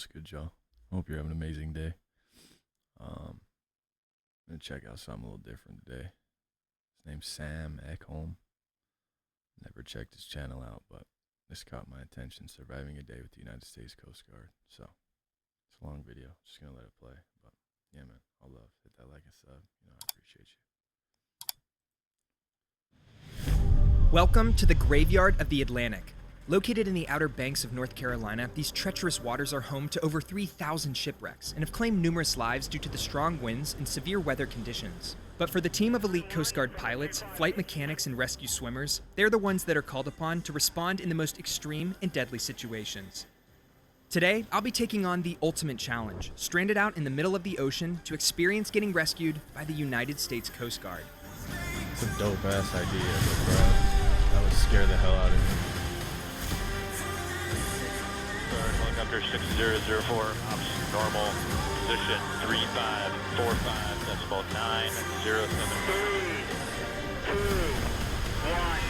what's good, y'all? Hope you're having an amazing day. I'm gonna check out something a little different today. His name's Sam Eckholm. Never checked his channel out, but this caught my attention. Surviving a day with the United States Coast Guard. So it's a long video. Just gonna let it play. But yeah, man, all love. Hit that like and sub. I appreciate you. Welcome to the graveyard of the Atlantic. Located in the Outer Banks of North Carolina, these treacherous waters are home to over 3,000 shipwrecks and have claimed numerous lives due to the strong winds and severe weather conditions. But for the team of elite Coast Guard pilots, flight mechanics, and rescue swimmers, they're the ones that are called upon to respond in the most extreme and deadly situations. Today, I'll be taking on the ultimate challenge, stranded out in the middle of the ocean to experience getting rescued by the United States Coast Guard. It's a dope ass idea, but bro, that would scare the hell out of me. Helicopter 6004, ops normal, position 3545, decimal 907. 3, 2, 1.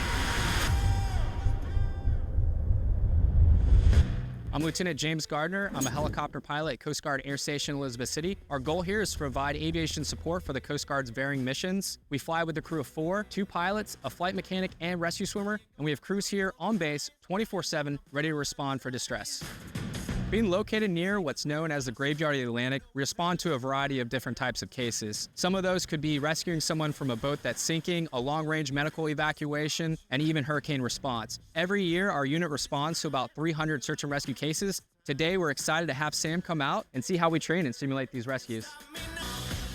I'm Lieutenant James Gardner. I'm a helicopter pilot at Coast Guard Air Station Elizabeth City. Our goal here is to provide aviation support for the Coast Guard's varying missions. We fly with a crew of 4, 2 pilots, a flight mechanic, and rescue swimmer, and we have crews here on base 24/7 ready to respond for distress. Being located near what's known as the graveyard of the Atlantic, we respond to a variety of different types of cases. Some of those could be rescuing someone from a boat that's sinking, a long-range medical evacuation, and even hurricane response. Every year, our unit responds to about 300 search and rescue cases. Today, we're excited to have Sam come out and see how we train and simulate these rescues.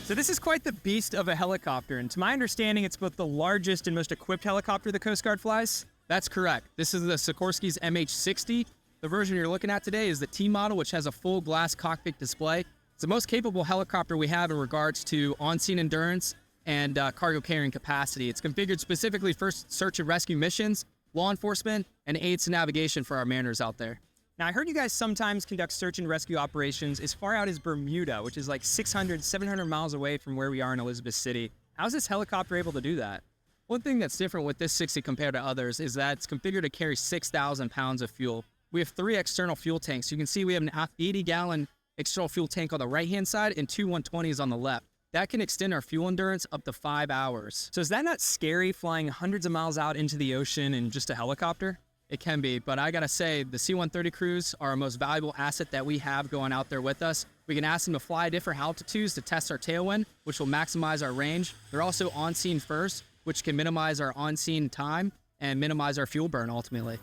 So this is quite the beast of a helicopter, and to my understanding, it's both the largest and most equipped helicopter the Coast Guard flies. That's correct. This is the Sikorsky's MH-60. The version you're looking at today is the T model, which has a full glass cockpit display. It's the most capable helicopter we have in regards to on-scene endurance and cargo carrying capacity. It's configured specifically for search and rescue missions, law enforcement, and aids to navigation for our mariners out there. Now, I heard you guys sometimes conduct search and rescue operations as far out as Bermuda, which is like 600, 700 miles away from where we are in Elizabeth City. How's this helicopter able to do that? One thing that's different with this 60 compared to others is that it's configured to carry 6,000 pounds of fuel. We have 3 external fuel tanks. You can see we have an 80-gallon external fuel tank on the right-hand side and 2 120s on the left. That can extend our fuel endurance up to 5 hours. So is that not scary, flying hundreds of miles out into the ocean in just a helicopter? It can be, but I gotta say, the C-130 crews are our most valuable asset that we have going out there with us. We can ask them to fly different altitudes to test our tailwind, which will maximize our range. They're also on-scene first, which can minimize our on-scene time and minimize our fuel burn ultimately.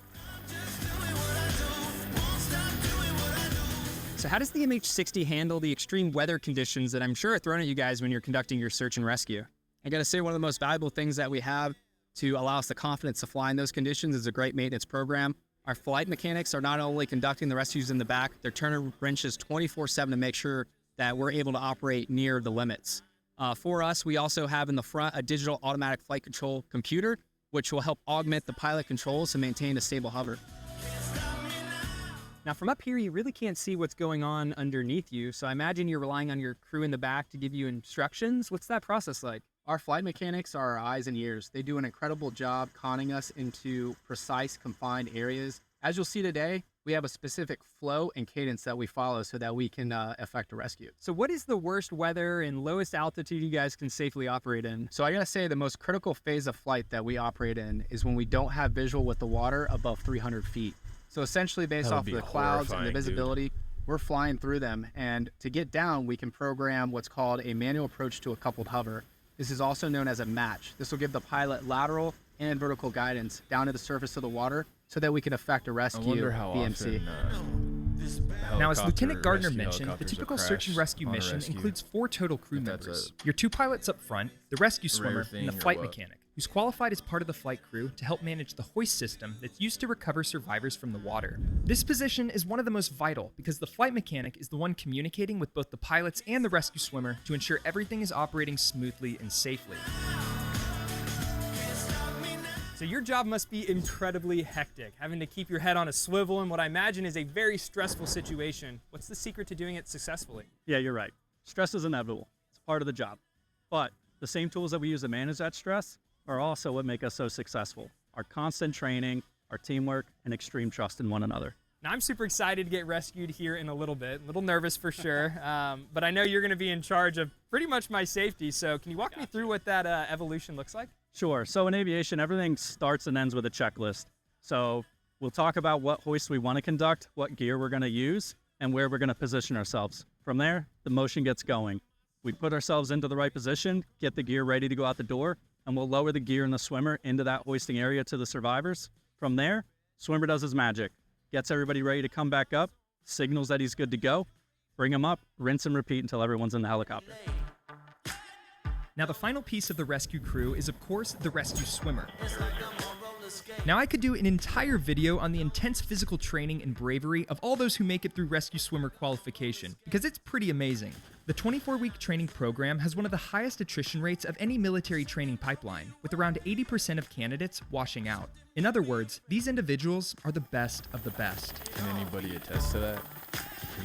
So how does the MH-60 handle the extreme weather conditions that I'm sure are thrown at you guys when you're conducting your search and rescue? I gotta say, one of the most valuable things that we have to allow us the confidence to fly in those conditions is a great maintenance program. Our flight mechanics are not only conducting the rescues in the back, they're turning wrenches 24/7 to make sure that we're able to operate near the limits. For us, we also have in the front a digital automatic flight control computer, which will help augment the pilot controls to maintain a stable hover. Now, from up here, you really can't see what's going on underneath you, so I imagine you're relying on your crew in the back to give you instructions. What's that process like? Our flight mechanics are our eyes and ears. They do an incredible job conning us into precise, confined areas. As you'll see today, we have a specific flow and cadence that we follow so that we can effect a rescue. So what is the worst weather and lowest altitude you guys can safely operate in? So I gotta say, the most critical phase of flight that we operate in is when we don't have visual with the water above 300 feet. So essentially, based off of the clouds and the visibility, we're flying through them. And to get down, we can program what's called a manual approach to a coupled hover. This is also known as a match. This will give the pilot lateral and vertical guidance down to the surface of the water so that we can effect a rescue BMC. Now, as Lieutenant Gardner mentioned, the typical search and rescue mission includes 4 total crew members. Your 2 pilots up front, the rescue swimmer, and the flight mechanic, who's qualified as part of the flight crew to help manage the hoist system that's used to recover survivors from the water. This position is one of the most vital because the flight mechanic is the one communicating with both the pilots and the rescue swimmer to ensure everything is operating smoothly and safely. So your job must be incredibly hectic, having to keep your head on a swivel in what I imagine is a very stressful situation. What's the secret to doing it successfully? Yeah, you're right. Stress is inevitable. It's part of the job. But the same tools that we use to manage that stress are also what make us so successful. Our constant training, our teamwork, and extreme trust in one another. Now, I'm super excited to get rescued here in a little bit. A little nervous for sure, but I know you're going to be in charge of pretty much my safety. So can you walk me through what that evolution looks like? Sure. So in aviation, everything starts and ends with a checklist. So we'll talk about what hoist we want to conduct, what gear we're going to use, and where we're going to position ourselves. From there, the motion gets going. We put ourselves into the right position, get the gear ready to go out the door, and we'll lower the gear and the swimmer into that hoisting area to the survivors. From there, swimmer does his magic. Gets everybody ready to come back up, signals that he's good to go, bring him up, rinse and repeat until everyone's in the helicopter. Now, the final piece of the rescue crew is, of course, the rescue swimmer. Now, I could do an entire video on the intense physical training and bravery of all those who make it through rescue swimmer qualification, because it's pretty amazing. The 24-week training program has one of the highest attrition rates of any military training pipeline, with around 80% of candidates washing out. In other words, these individuals are the best of the best. Can anybody attest to that?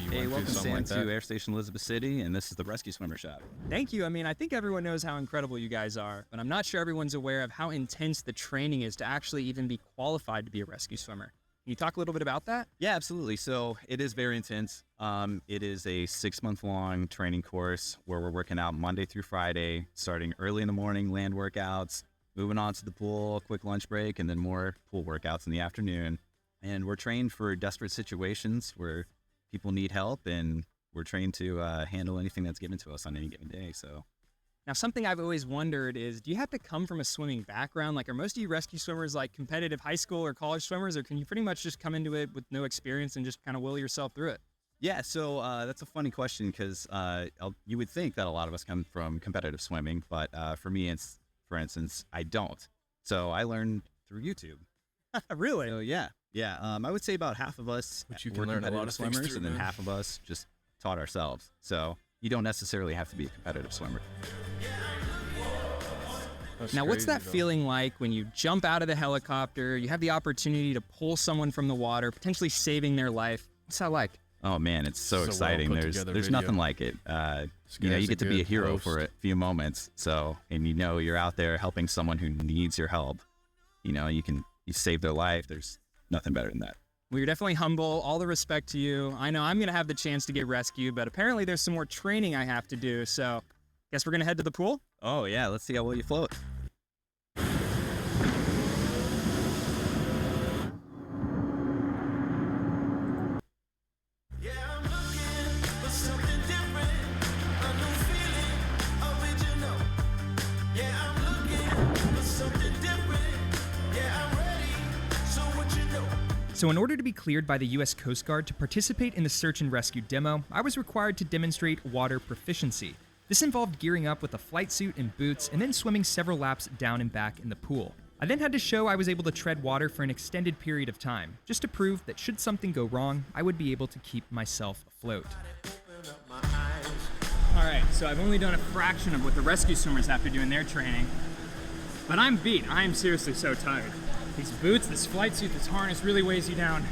You Hey, went through welcome something Sam like that? to Air Station Elizabeth City, and this is the Rescue Swimmer Shop. Thank you. I mean, I think everyone knows how incredible you guys are, but I'm not sure everyone's aware of how intense the training is to actually even be qualified to be a rescue swimmer. Can you talk a little bit about that? Yeah, absolutely. So it is very intense. It is a 6-month-long training course where we're working out Monday through Friday, starting early in the morning, land workouts, moving on to the pool, quick lunch break, and then more pool workouts in the afternoon. And we're trained for desperate situations where people need help, and we're trained to handle anything that's given to us on any given day. So. Now, something I've always wondered is, do you have to come from a swimming background? Like, are most of you rescue swimmers like competitive high school or college swimmers, or can you pretty much just come into it with no experience and just kind of will yourself through it? Yeah, so that's a funny question because you would think that a lot of us come from competitive swimming, but for me, for instance, I don't. So I learned through YouTube. Really? So yeah. I would say about half of us But you were can learn a lot competitive of things swimmers, through, and then man. half of us just taught ourselves. So you don't necessarily have to be a competitive swimmer. That's Now, what's crazy, that though. feeling like when you jump out of the helicopter, you have the opportunity to pull someone from the water, potentially saving their life? What's that like? Oh man, it's so It's a exciting. well put there's together there's video. nothing like it. You guy's a get to be a good hero host. for a few moments. So, and you're out there helping someone who needs your help. You save their life. There's nothing better than that. Well, you're definitely humble. All the respect to you. I know I'm going to have the chance to get rescued, but apparently there's some more training I have to do. So, guess we're going to head to the pool? Oh yeah, let's see how well you float. So in order to be cleared by the US Coast Guard to participate in the search and rescue demo, I was required to demonstrate water proficiency. This involved gearing up with a flight suit and boots and then swimming several laps down and back in the pool. I then had to show I was able to tread water for an extended period of time, just to prove that should something go wrong, I would be able to keep myself afloat. All right, so I've only done a fraction of what the rescue swimmers have to do in their training, but I'm beat. I am seriously so tired. These boots, this flight suit, this harness really weighs you down.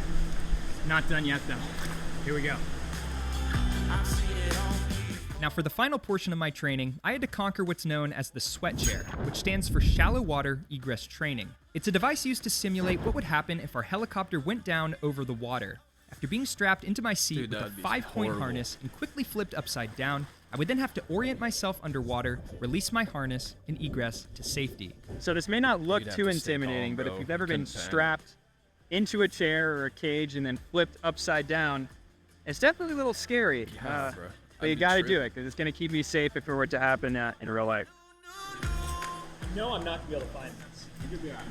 Not done yet, though. Here we go. Now for the final portion of my training, I had to conquer what's known as the sweat chair, which stands for Shallow Water Egress Training. It's a device used to simulate what would happen if our helicopter went down over the water. After being strapped into my seat Dude, with a that'd be 5-point horrible. harness and quickly flipped upside down, I would then have to orient myself underwater, release my harness, and egress to safety. So this may not look You'd have too to stay intimidating, calm, but if bro. you've ever You been couldn't panic. strapped into a chair or a cage and then flipped upside down, it's definitely a little scary. Yeah, bro. But you gotta do it, because it's gonna keep you safe if it were to happen in real life. No, I'm not gonna be able to find this. You'll be alright.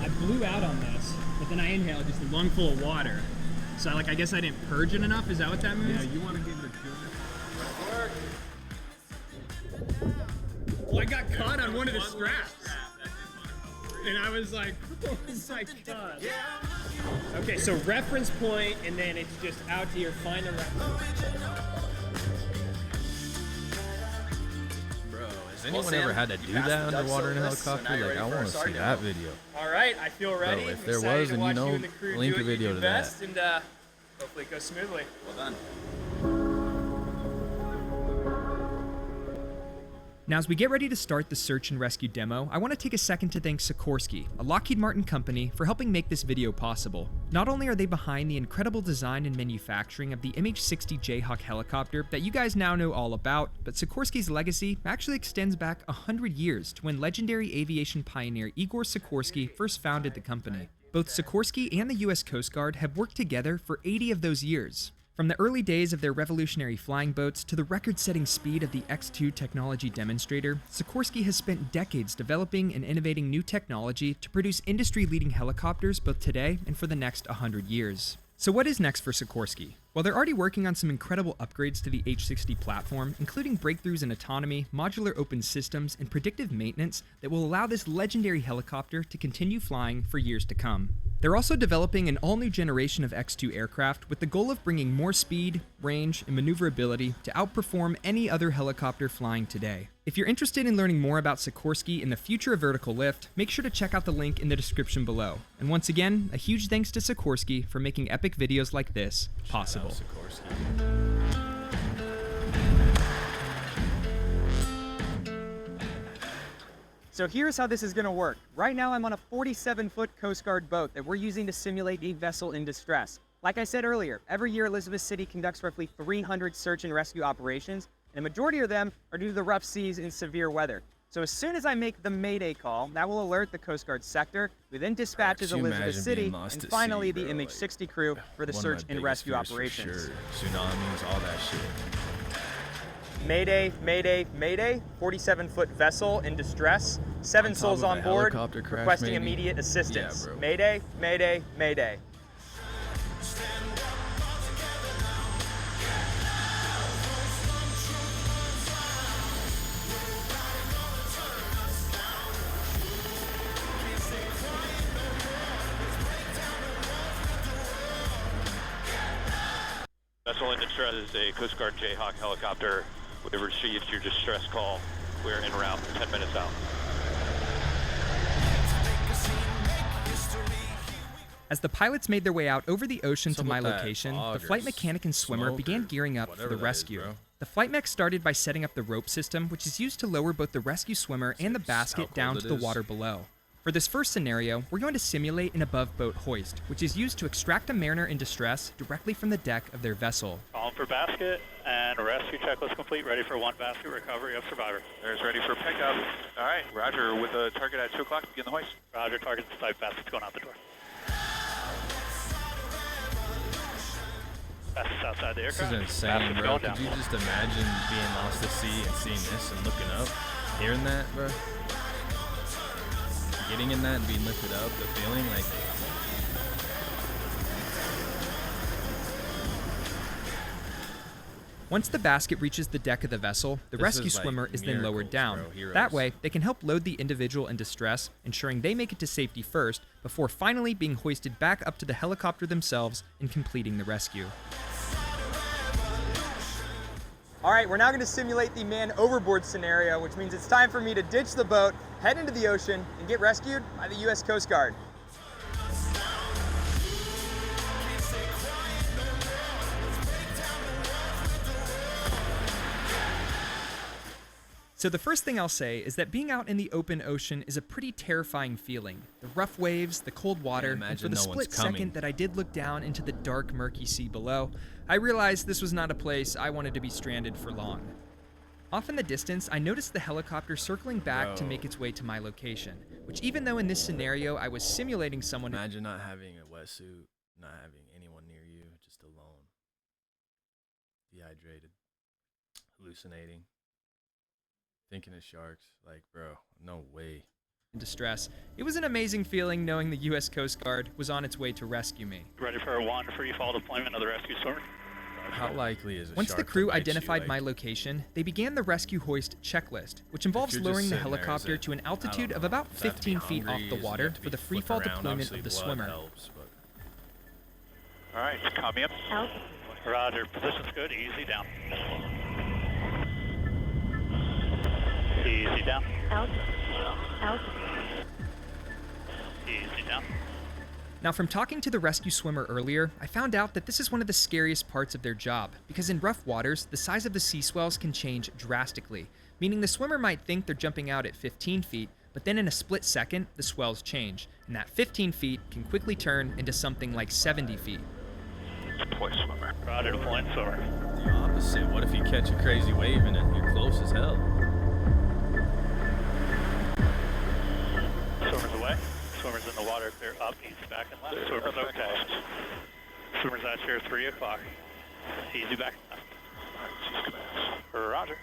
I blew out on this, but then I inhaled just a lungful of water. So I guess I didn't purge it enough. Is that what that means? Yeah, you want to give it a good. Well, I got caught on one of the straps. And I was like, oh my God. Okay, so reference point, and then it's just out to your final reference. Bro, has anyone ever had to do that underwater in a helicopter? Like, I want to see that video. All right, I feel ready. Bro, if I'm there excited was, to and watch you know, and the crew link do a what you video do to that. best, and hopefully it goes smoothly. Well done. Now, as we get ready to start the search and rescue demo, I want to take a second to thank Sikorsky, a Lockheed Martin company, for helping make this video possible. Not only are they behind the incredible design and manufacturing of the MH-60 Jayhawk helicopter that you guys now know all about, but Sikorsky's legacy actually extends back 100 years to when legendary aviation pioneer Igor Sikorsky first founded the company. Both Sikorsky and the U.S. Coast Guard have worked together for 80 of those years. From the early days of their revolutionary flying boats to the record-setting speed of the X-2 technology demonstrator, Sikorsky has spent decades developing and innovating new technology to produce industry-leading helicopters both today and for the next 100 years. So what is next for Sikorsky? Well, they're already working on some incredible upgrades to the H-60 platform, including breakthroughs in autonomy, modular open systems, and predictive maintenance that will allow this legendary helicopter to continue flying for years to come. They're also developing an all-new generation of X-2 aircraft with the goal of bringing more speed, range, and maneuverability to outperform any other helicopter flying today. If you're interested in learning more about Sikorsky and the future of vertical lift, make sure to check out the link in the description below. And once again, a huge thanks to Sikorsky for making epic videos like this possible. So here's how this is going to work. Right now I'm on a 47-foot Coast Guard boat that we're using to simulate a vessel in distress. Like I said earlier, every year Elizabeth City conducts roughly 300 search and rescue operations, and a majority of them are due to the rough seas and severe weather. So as soon as I make the Mayday call, that will alert the Coast Guard sector, who then dispatches Elizabeth City, and finally the MH-60 crew for the search and rescue operations. Sure. Tsunamis, all that shit. Mayday, Mayday, Mayday, 47-foot vessel in distress, 7 souls on board, requesting immediate assistance. Yeah, Mayday, Mayday, Mayday. Vessel in distress is a Coast Guard Jayhawk helicopter. We've received your distress call. We're en route, 10 minutes out. As the pilots made their way out over the ocean to my location, the flight mechanic and swimmer began gearing up for the rescue. The flight mech started by setting up the rope system, which is used to lower both the rescue swimmer and the basket down to the water below. For this first scenario, we're going to simulate an above-boat hoist, which is used to extract a mariner in distress directly from the deck of their vessel. Calling for basket and rescue checklist complete. Ready for 1 basket recovery of survivor. There's ready for pickup. All right, Roger. With the target at 2 o'clock, begin the hoist. Roger. Target site basket's going out the door. Basket's outside the aircraft. This is insane, bro. Could you just imagine being lost to sea and seeing this and looking up, hearing that, bro? Getting in that and being lifted up, the feeling like. Once the basket reaches the deck of the vessel, the rescue swimmer is then lowered down. That way, they can help load the individual in distress, ensuring they make it to safety first, before finally being hoisted back up to the helicopter themselves and completing the rescue. All right, we're now going to simulate the man overboard scenario, which means it's time for me to ditch the boat, head into the ocean, and get rescued by the U.S. Coast Guard. So the first thing I'll say is that being out in the open ocean is a pretty terrifying feeling. The rough waves, the cold water, and for the split second that I did look down into the dark, murky sea below, I realized this was not a place I wanted to be stranded for long. Off in the distance, I noticed the helicopter circling back to make its way to my location, which even though in this scenario I was simulating someone— Imagine not having a wetsuit, not having anyone near you, just alone. Dehydrated. Hallucinating. Thinking of sharks. Like, bro, no way. In distress. It was an amazing feeling knowing the U.S. Coast Guard was on its way to rescue me. Ready for a 1 free fall deployment of the rescue swimmer. How likely is a Once shark the crew to bite identified you, my location, they began the rescue hoist checklist, which involves lowering the helicopter to an altitude of about 15 feet off the water for the free fall deployment of the swimmer. All right, copy up. Out. Roger, position's good, easy down. Easy down. Out. Out. Easy down. Now, from talking to the rescue swimmer earlier, I found out that this is one of the scariest parts of their job, because in rough waters, the size of the sea swells can change drastically, meaning the swimmer might think they're jumping out at 15 feet, but then in a split second, the swells change, and that 15 feet can quickly turn into something like 70 feet. Deploy swimmer. Roger, deploying swimmer. The opposite. What if you catch a crazy wave in it? You're close as hell. Swimmer's away. Swimmer's in the water. They're up, east, back, and left. Swimmer's okay. Swimmer's out here at 3 o'clock. Easy back and left. Roger.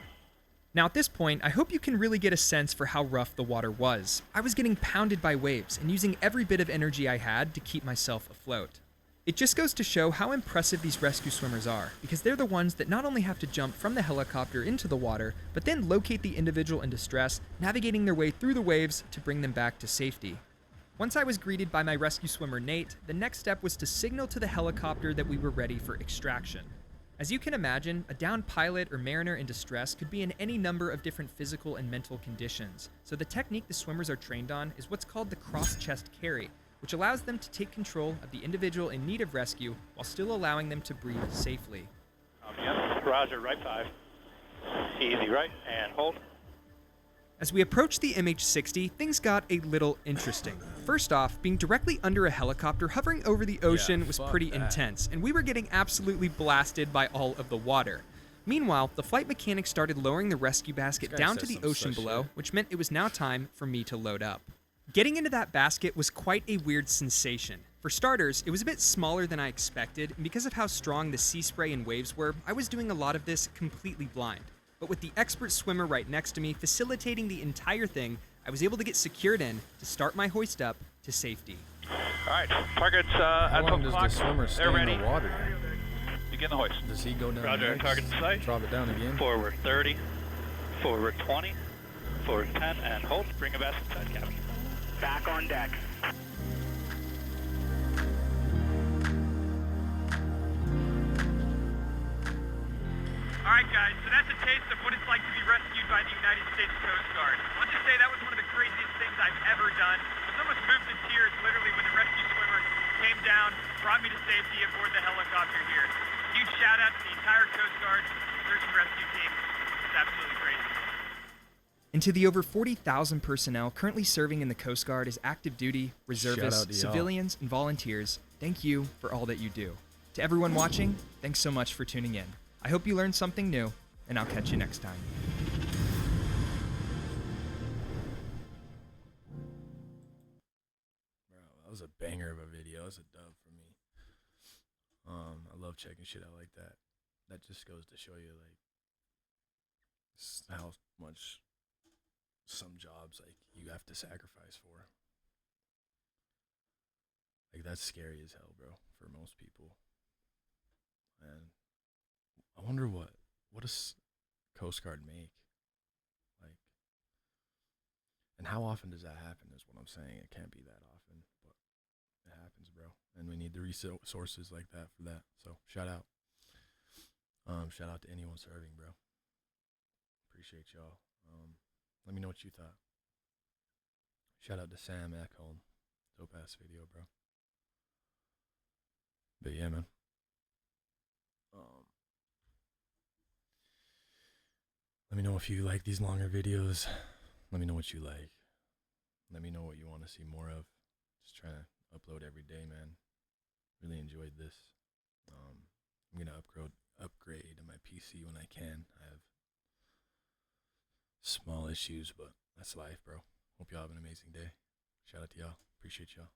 Now at this point, I hope you can really get a sense for how rough the water was. I was getting pounded by waves and using every bit of energy I had to keep myself afloat. It just goes to show how impressive these rescue swimmers are, because they're the ones that not only have to jump from the helicopter into the water, but then locate the individual in distress, navigating their way through the waves to bring them back to safety. Once I was greeted by my rescue swimmer Nate, the next step was to signal to the helicopter that we were ready for extraction. As you can imagine, a downed pilot or mariner in distress could be in any number of different physical and mental conditions, so the technique the swimmers are trained on is what's called the cross-chest carry, which allows them to take control of the individual in need of rescue while still allowing them to breathe safely. Roger, right 5. Easy right, and hold. As we approached the MH-60, things got a little interesting. First off, being directly under a helicopter hovering over the ocean was pretty intense, and we were getting absolutely blasted by all of the water. Meanwhile, the flight mechanic started lowering the rescue basket down to the ocean below, which meant it was now time for me to load up. Getting into that basket was quite a weird sensation. For starters, it was a bit smaller than I expected, and because of how strong the sea spray and waves were, I was doing a lot of this completely blind. But with the expert swimmer right next to me facilitating the entire thing, I was able to get secured in to start my hoist up to safety. All right, target's How at long 12 does o'clock. the swimmer stay They're ready. in the water? Begin the hoist. Does he go down Roger, next, target in sight. drop it down again? Forward 30, forward 20, forward 10, and hold. Bring a basket inside, Captain. Back on deck. All right, guys, so that's a taste of what it's like to be rescued by the United States Coast Guard. Let's just say that was one of the craziest things I've ever done. I was almost moved to tears literally when the rescue swimmer came down, brought me to safety aboard the helicopter here. Huge shout out to the entire Coast Guard search and rescue team. It's absolutely crazy. And to the over 40,000 personnel currently serving in the Coast Guard as active duty, reservists, Shout out to y'all. civilians, and volunteers, thank you for all that you do. To everyone watching, thanks so much for tuning in. I hope you learned something new, and I'll catch you next time. Bro, that was a banger of a video. That's a dub for me. I love checking shit out like that. That just goes to show you like how much some jobs like you have to sacrifice for. Like that's scary as hell, bro, for most people. And I wonder what does Coast Guard make? Like, and how often does that happen is what I'm saying. It can't be that often, but it happens, bro. And we need the resources like that for that. So shout out. Shout out to anyone serving, bro. Appreciate y'all. Let me know what you thought. Shout out to Sam Eckholm. Dope ass video, bro. But yeah, man. Let me know if you like these longer videos. Let me know what you like. Let me know what you want to see more of. Just trying to upload every day, man. Really enjoyed this. I'm gonna upgrade my PC when I can. I have small issues, but that's life, bro. Hope y'all have an amazing day. Shout out to y'all. Appreciate y'all.